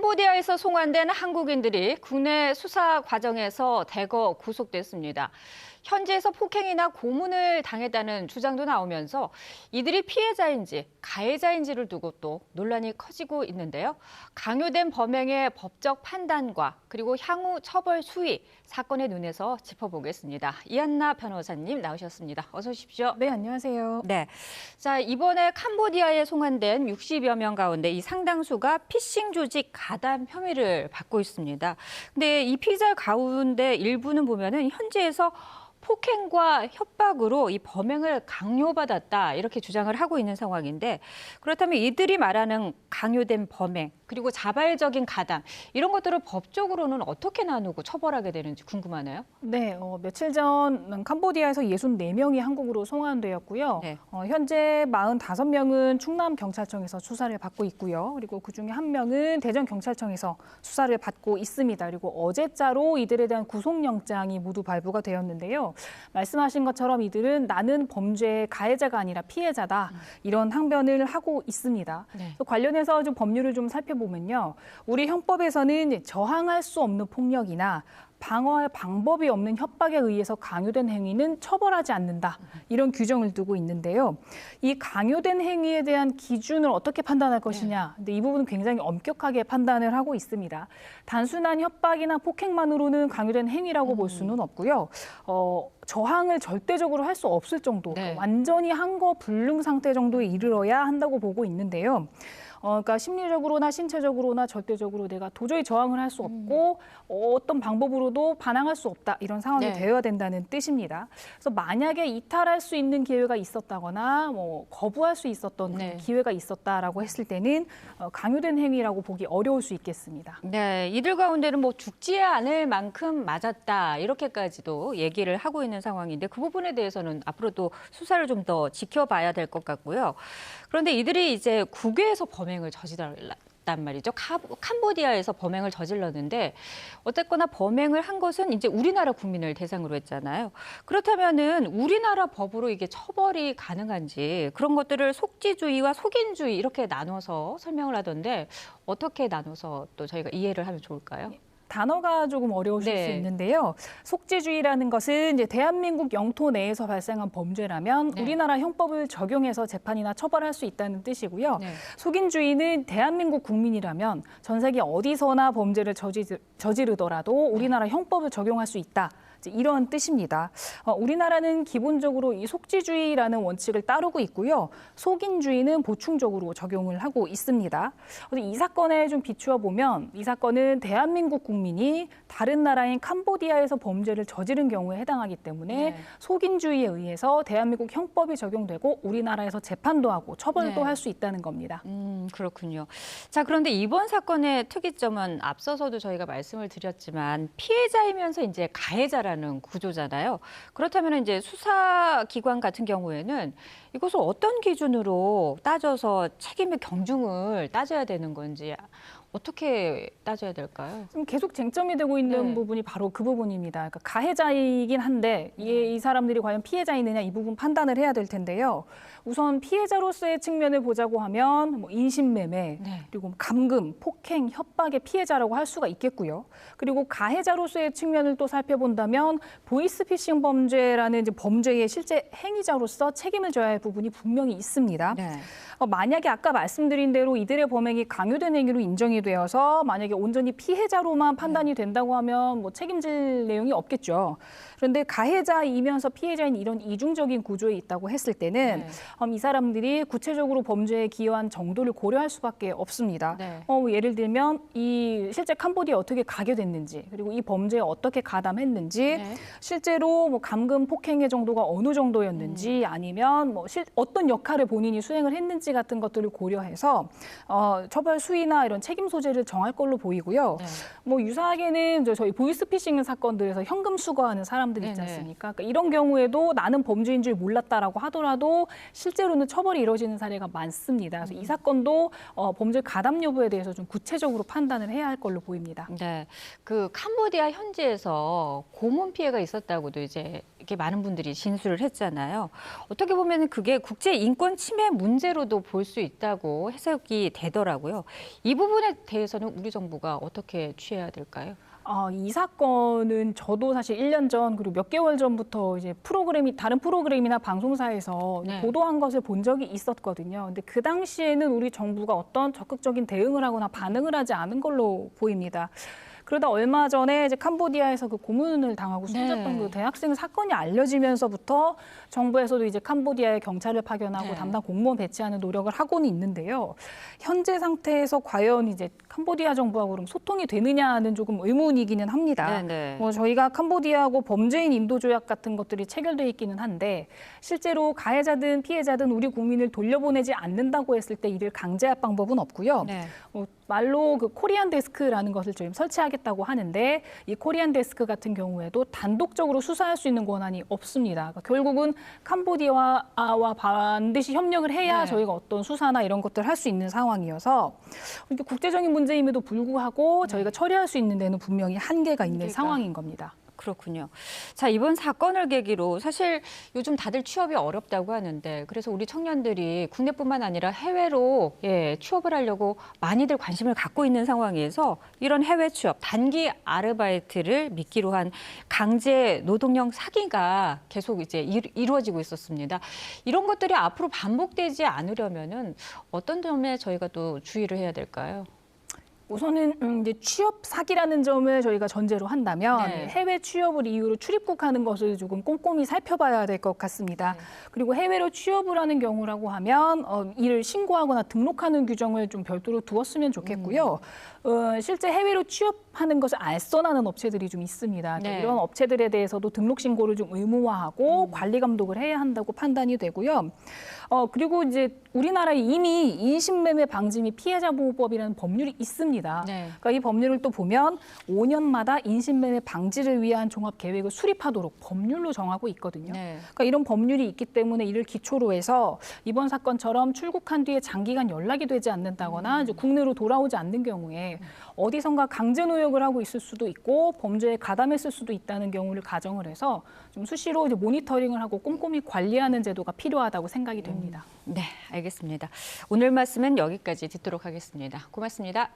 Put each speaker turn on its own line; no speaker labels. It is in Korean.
캄보디아에서 송환된 한국인들이 국내 수사 과정에서 대거 구속됐습니다. 현지에서 폭행이나 고문을 당했다는 주장도 나오면서 이들이 피해자인지 가해자인지를 두고 또 논란이 커지고 있는데요. 강요된 범행의 법적 판단과 그리고 향후 처벌 수위, 사건의 눈에서 짚어보겠습니다. 이한나 변호사님 나오셨습니다. 어서 오십시오.
네, 안녕하세요.
네. 자, 이번에 캄보디아에 송환된 60여 명 가운데 이 상당수가 피싱 조직 가담 혐의를 받고 있습니다. 근데 이 피의자 가운데 일부는 보면은 현지에서 폭행과 협박으로 이 범행을 강요받았다 이렇게 주장을 하고 있는 상황인데, 그렇다면 이들이 말하는 강요된 범행 그리고 자발적인 가담 이런 것들을 법적으로는 어떻게 나누고 처벌하게 되는지 궁금하네요.
네, 며칠 전 캄보디아에서 64명이 한국으로 송환되었고요.
네.
현재 45명은 충남경찰청에서 수사를 받고 있고요. 그리고 그중에 1명은 대전경찰청에서 수사를 받고 있습니다. 그리고 어제자로 이들에 대한 구속영장이 모두 발부가 되었는데요. 말씀하신 것처럼 이들은 나는 범죄의 가해자가 아니라 피해자다, 이런 항변을 하고 있습니다.
네.
관련해서 좀 법률을 좀 살펴보면요. 우리 형법에서는 저항할 수 없는 폭력이나 방어할 방법이 없는 협박에 의해서 강요된 행위는 처벌하지 않는다, 이런 규정을 두고 있는데요. 이 강요된 행위에 대한 기준을 어떻게 판단할 것이냐, 근데 이 부분은 굉장히 엄격하게 판단을 하고 있습니다. 단순한 협박이나 폭행만으로는 강요된 행위라고 볼 수는 없고요. 저항을 절대적으로 할 수 없을 정도,
네.
완전히 항거 불능 상태 정도에 이르러야 한다고 보고 있는데요. 그러니까 심리적으로나 신체적으로나 절대적으로 내가 도저히 저항을 할 수 없고 어떤 방법으로도 반항할 수 없다, 이런 상황이
네.
되어야 된다는 뜻입니다. 그래서 만약에 이탈할 수 있는 기회가 있었다거나 거부할 수 있었던
네.
기회가 있었다라고 했을 때는 강요된 행위라고 보기 어려울 수 있겠습니다.
네, 이들 가운데는 뭐 죽지 않을 만큼 맞았다 이렇게까지도 얘기를 하고 있는 상황인데, 그 부분에 대해서는 앞으로도 수사를 좀 더 지켜봐야 될 것 같고요. 그런데 이들이 이제 국외에서 범행을 저질렀단 말이죠. 캄보디아에서 범행을 저질렀는데, 어쨌거나 범행을 한 것은 이제 우리나라 국민을 대상으로 했잖아요. 그렇다면은 우리나라 법으로 이게 처벌이 가능한지, 그런 것들을 속지주의와 속인주의 이렇게 나눠서 설명을 하던데, 어떻게 나눠서 또 저희가 이해를 하면 좋을까요?
단어가 조금 어려우실
네.
수 있는데요. 속지주의라는 것은 이제 대한민국 영토 내에서 발생한 범죄라면
네.
우리나라 형법을 적용해서 재판이나 처벌할 수 있다는 뜻이고요.
네.
속인주의는 대한민국 국민이라면 전 세계 어디서나 범죄를 저지르더라도 우리나라 형법을 적용할 수 있다, 이런 뜻입니다. 우리나라는 기본적으로 이 속지주의라는 원칙을 따르고 있고요. 속인주의는 보충적으로 적용을 하고 있습니다. 이 사건에 좀 비추어 보면, 이 사건은 대한민국 국민이 다른 나라인 캄보디아에서 범죄를 저지른 경우에 해당하기 때문에
네.
속인주의에 의해서 대한민국 형법이 적용되고 우리나라에서 재판도 하고 처벌도
네.
할 수 있다는 겁니다.
그렇군요. 자, 그런데 이번 사건의 특이점은 앞서서도 저희가 말씀을 드렸지만 피해자이면서 이제 가해자라는 구조잖아요. 그렇다면 이제 수사기관 같은 경우에는 이것을 어떤 기준으로 따져서 책임의 경중을 따져야 되는 건지, 어떻게 따져야 될까요?
지금 계속 쟁점이 되고 있는
네.
부분이 바로 그 부분입니다. 그러니까 가해자이긴 한데 이 사람들이 과연 피해자이느냐, 이 부분 판단을 해야 될 텐데요. 우선 피해자로서의 측면을 보자고 하면 인신매매,
네.
그리고 감금, 폭행, 협박의 피해자라고 할 수가 있겠고요. 그리고 가해자로서의 측면을 또 살펴본다면 보이스피싱 범죄라는 이제 범죄의 실제 행위자로서 책임을 져야 할 부분이 분명히 있습니다.
네.
만약에 아까 말씀드린 대로 이들의 범행이 강요된 행위로 인정이 되어서 만약에 온전히 피해자로만 판단이 된다고 하면 책임질 내용이 없겠죠. 그런데 가해자이면서 피해자인 이런 이중적인 구조에 있다고 했을 때는 이 사람들이 구체적으로 범죄에 기여한 정도를 고려할 수밖에 없습니다.
네.
예를 들면 이 실제 캄보디아에 어떻게 가게 됐는지, 그리고 이 범죄에 어떻게 가담했는지,
네.
실제로 감금, 폭행의 정도가 어느 정도였는지, 아니면 어떤 역할을 본인이 수행을 했는지 같은 것들을 고려해서 처벌 수위나 이런 책임 소재를 정할 걸로 보이고요.
네.
유사하게는 저희 보이스피싱 사건들에서 현금 수거하는 사람들이 있지
네네.
않습니까? 그러니까 이런 경우에도 나는 범죄인 줄 몰랐다라고 하더라도 실제로는 처벌이 이루어지는 사례가 많습니다. 그래서 이 사건도 범죄 가담 여부에 대해서 좀 구체적으로 판단을 해야 할 걸로 보입니다.
네, 그 캄보디아 현지에서 고문 피해가 있었다고도 이제 이렇게 많은 분들이 진술을 했잖아요. 어떻게 보면 그게 국제 인권 침해 문제로도 볼 수 있다고 해석이 되더라고요. 이 부분에 대해서는 우리 정부가 어떻게 취해야 될까요?
이 사건은 저도 사실 1년 전 그리고 몇 개월 전부터 이제 다른 프로그램이나 방송사에서
네.
보도한 것을 본 적이 있었거든요. 근데 그 당시에는 우리 정부가 어떤 적극적인 대응을 하거나 반응을 하지 않은 걸로 보입니다. 그러다 얼마 전에 이제 캄보디아에서 그 고문을 당하고 숨졌던 그 대학생 사건이 알려지면서부터 정부에서도 이제 캄보디아에 경찰을 파견하고 담당 공무원 배치하는 노력을 하고는 있는데요. 현재 상태에서 과연 이제 캄보디아 정부하고 그럼 소통이 되느냐는 조금 의문이기는 합니다. 저희가 캄보디아하고 범죄인 인도 조약 같은 것들이 체결돼 있기는 한데 실제로 가해자든 피해자든 우리 국민을 돌려보내지 않는다고 했을 때 이를 강제할 방법은 없고요. 말로 그 코리안 데스크라는 것을 지금 설치하겠다고 하는데 이 코리안 데스크 같은 경우에도 단독적으로 수사할 수 있는 권한이 없습니다. 그러니까 결국은 캄보디아와 반드시 협력을 해야 저희가 어떤 수사나 이런 것들을 할 수 있는 상황이어서 이렇게 국제적인 문제임에도 불구하고 저희가 처리할 수 있는 데는 분명히 한계가 있는 상황인 겁니다.
그렇군요. 자, 이번 사건을 계기로 사실 요즘 다들 취업이 어렵다고 하는데 그래서 우리 청년들이 국내뿐만 아니라 해외로 취업을 하려고 많이들 관심을 갖고 있는 상황에서 이런 해외 취업, 단기 아르바이트를 미끼로 한 강제 노동력 사기가 계속 이제 이루어지고 있었습니다. 이런 것들이 앞으로 반복되지 않으려면은 어떤 점에 저희가 또 주의를 해야 될까요?
우선은 이제 취업 사기라는 점을 저희가 전제로 한다면 해외 취업을 이유로 출입국하는 것을 조금 꼼꼼히 살펴봐야 될 것 같습니다. 그리고 해외로 취업을 하는 경우라고 하면 이를 신고하거나 등록하는 규정을 좀 별도로 두었으면 좋겠고요. 실제 해외로 취업하는 것을 알선하는 업체들이 좀 있습니다. 이런 업체들에 대해서도 등록 신고를 좀 의무화하고 관리 감독을 해야 한다고 판단이 되고요. 그리고 이제 우리나라에 이미 인신매매 방지 및 피해자 보호법이라는 법률이 있습니다. 그러니까 이 법률을 또 보면 5년마다 인신매매 방지를 위한 종합 계획을 수립하도록 법률로 정하고 있거든요. 그러니까 이런 법률이 있기 때문에 이를 기초로 해서 이번 사건처럼 출국한 뒤에 장기간 연락이 되지 않는다거나 이제 국내로 돌아오지 않는 경우에 어디선가 강제 노역을 하고 있을 수도 있고 범죄에 가담했을 수도 있다는 경우를 가정을 해서 좀 수시로 이제 모니터링을 하고 꼼꼼히 관리하는 제도가 필요하다고 생각이 됩니다.
네, 알겠습니다. 오늘 말씀은 여기까지 듣도록 하겠습니다. 고맙습니다.